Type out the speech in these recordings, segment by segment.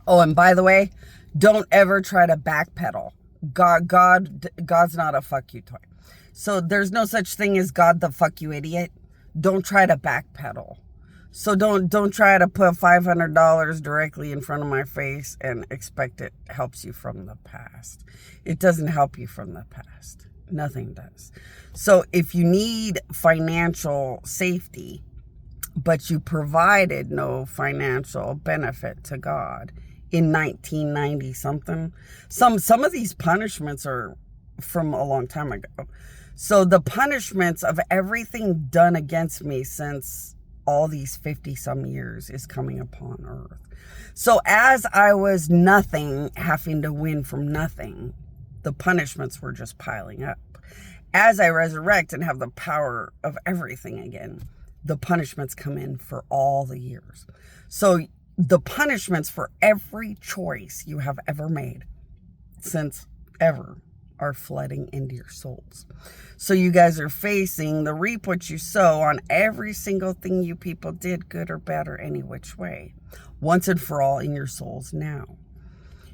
Oh, and by the way, don't ever try to backpedal. God's not a fuck you toy. So there's no such thing as God the fuck you idiot. Don't try to backpedal. So don't try to put $500 directly in front of my face and expect it helps you from the past. It doesn't help you from the past. Nothing does. So if you need financial safety, but you provided no financial benefit to God in 1990 something, some of these punishments are from a long time ago. So the punishments of everything done against me since all these 50 some years is coming upon earth. So as I was nothing, having to win from nothing, the punishments were just piling up. As I resurrect and have the power of everything again, the punishments come in for all the years. So the punishments for every choice you have ever made since ever are flooding into your souls. So you guys are facing the reap what you sow on every single thing you people did, good or bad or any which way, once and for all in your souls now.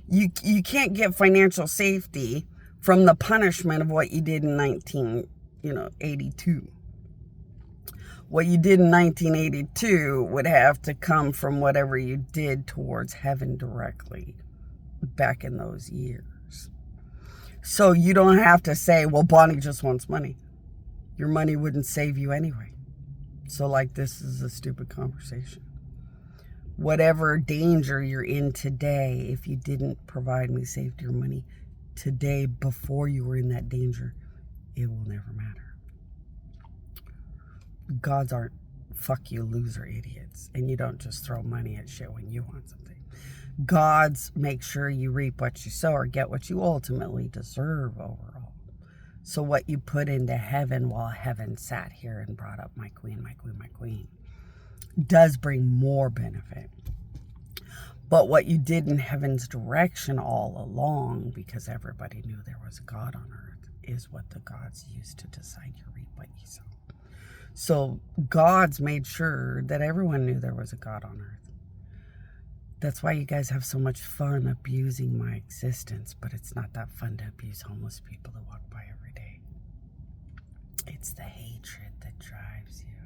You can't get financial safety from the punishment of what you did in 1982. What you did in 1982 would have to come from whatever you did towards heaven directly back in those years. So you don't have to say, well, Bonnie just wants money. Your money wouldn't save you anyway. So like, this is a stupid conversation. Whatever danger you're in today, if you didn't provide me safety or money today before you were in that danger, it will never matter. Gods aren't fuck you loser idiots, and you don't just throw money at shit when you want something. Gods make sure you reap what you sow or get what you ultimately deserve overall. So what you put into heaven while heaven sat here and brought up my queen, my queen, my queen, does bring more benefit. But what you did in heaven's direction all along, because everybody knew there was a God on earth, is what the gods used to decide you reap what you sow. So gods made sure that everyone knew there was a God on earth. That's why you guys have so much fun abusing my existence, but it's not that fun to abuse homeless people that walk by every day. It's the hatred that drives you.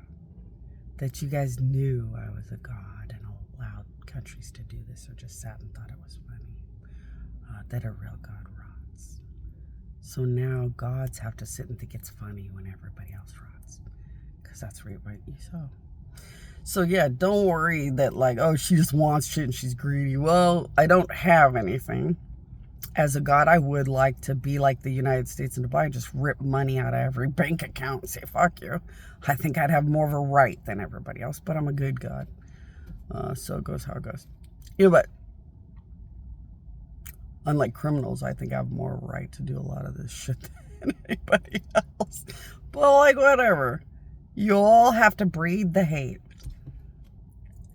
That you guys knew I was a God and allowed countries to do this, or just sat and thought it was funny. That a real God rots. So now gods have to sit and think it's funny when everybody else rots. Because that's right what you sow. So yeah, don't worry that like, oh, she just wants shit and she's greedy. Well, I don't have anything. As a God, I would like to be like the United States and Dubai, just rip money out of every bank account and say, fuck you. I think I'd have more of a right than everybody else, but I'm a good God. So it goes how it goes. You know, but unlike criminals, I think I have more right to do a lot of this shit than anybody else. But like, whatever. You all have to breed the hate.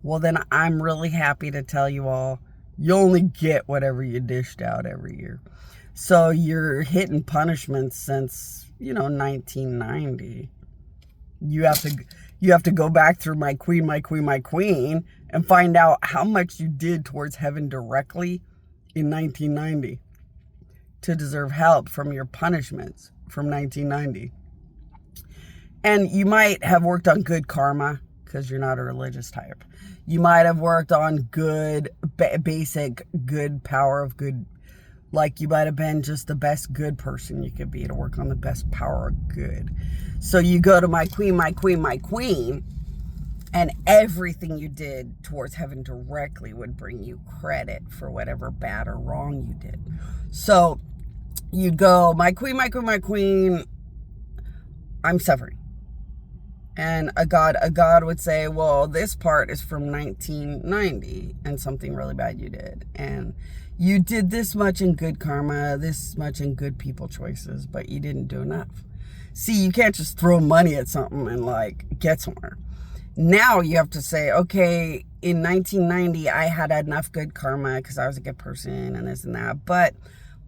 Well, then I'm really happy to tell you all, you only get whatever you dished out every year. So you're hitting punishments since, 1990. You have to go back through my queen, my queen, my queen, and find out how much you did towards heaven directly in 1990 to deserve help from your punishments from 1990. And you might have worked on good karma because you're not a religious type. You might have worked on good, basic, good power of good. Like you might have been just the best good person you could be to work on the best power of good. So you go to my queen, my queen, my queen, and everything you did towards heaven directly would bring you credit for whatever bad or wrong you did. So you go, my queen, my queen, my queen, I'm suffering. And a God would say, well, this part is from 1990 and something really bad you did. And you did this much in good karma, this much in good people choices, but you didn't do enough. See, you can't just throw money at something and like get somewhere. Now you have to say, okay, in 1990, I had enough good karma because I was a good person and this and that. But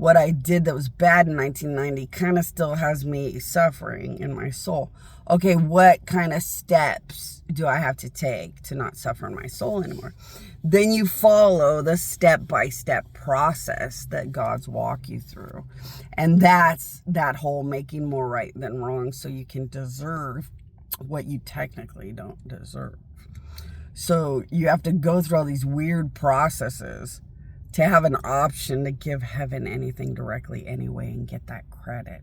what I did that was bad in 1990 kind of still has me suffering in my soul. Okay, what kind of steps do I have to take to not suffer in my soul anymore? Then you follow the step-by-step process that God's walk you through. And that's that whole making more right than wrong so you can deserve what you technically don't deserve. So you have to go through all these weird processes to have an option to give heaven anything directly anyway and get that credit.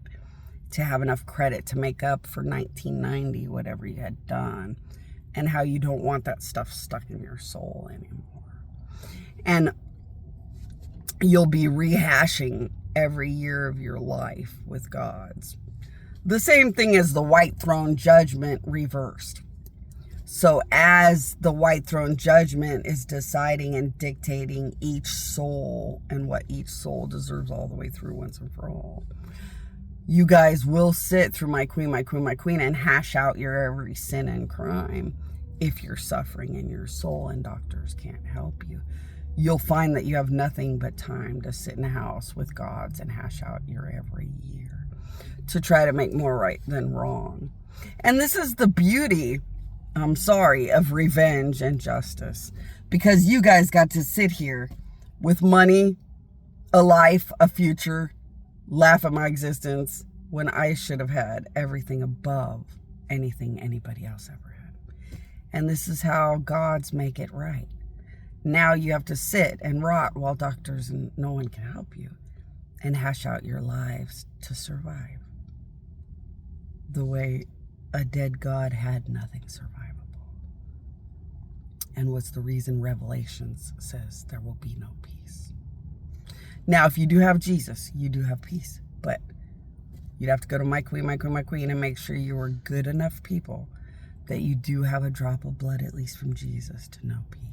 To have enough credit to make up for 1990, whatever you had done, and how you don't want that stuff stuck in your soul anymore. And you'll be rehashing every year of your life with God's. The same thing as the white throne judgment reversed. So as the white throne judgment is deciding and dictating each soul and what each soul deserves all the way through once and for all, you guys will sit through my queen, my queen, my queen, and hash out your every sin and crime if you're suffering in your soul and doctors can't help you. You'll find that you have nothing but time to sit in a house with God's and hash out your every year to try to make more right than wrong. And this is the beauty, of revenge and justice. Because you guys got to sit here with money, a life, a future, laugh at my existence when I should have had everything above anything anybody else ever had. And this is how God's make it right. Now you have to sit and rot while doctors and no one can help you and hash out your lives to survive. The way a dead God had nothing survivable. And what's the reason Revelations says there will be no peace? Now, if you do have Jesus, you do have peace. But you'd have to go to my queen, my queen, my queen, and make sure you are good enough people that you do have a drop of blood, at least from Jesus, to know peace.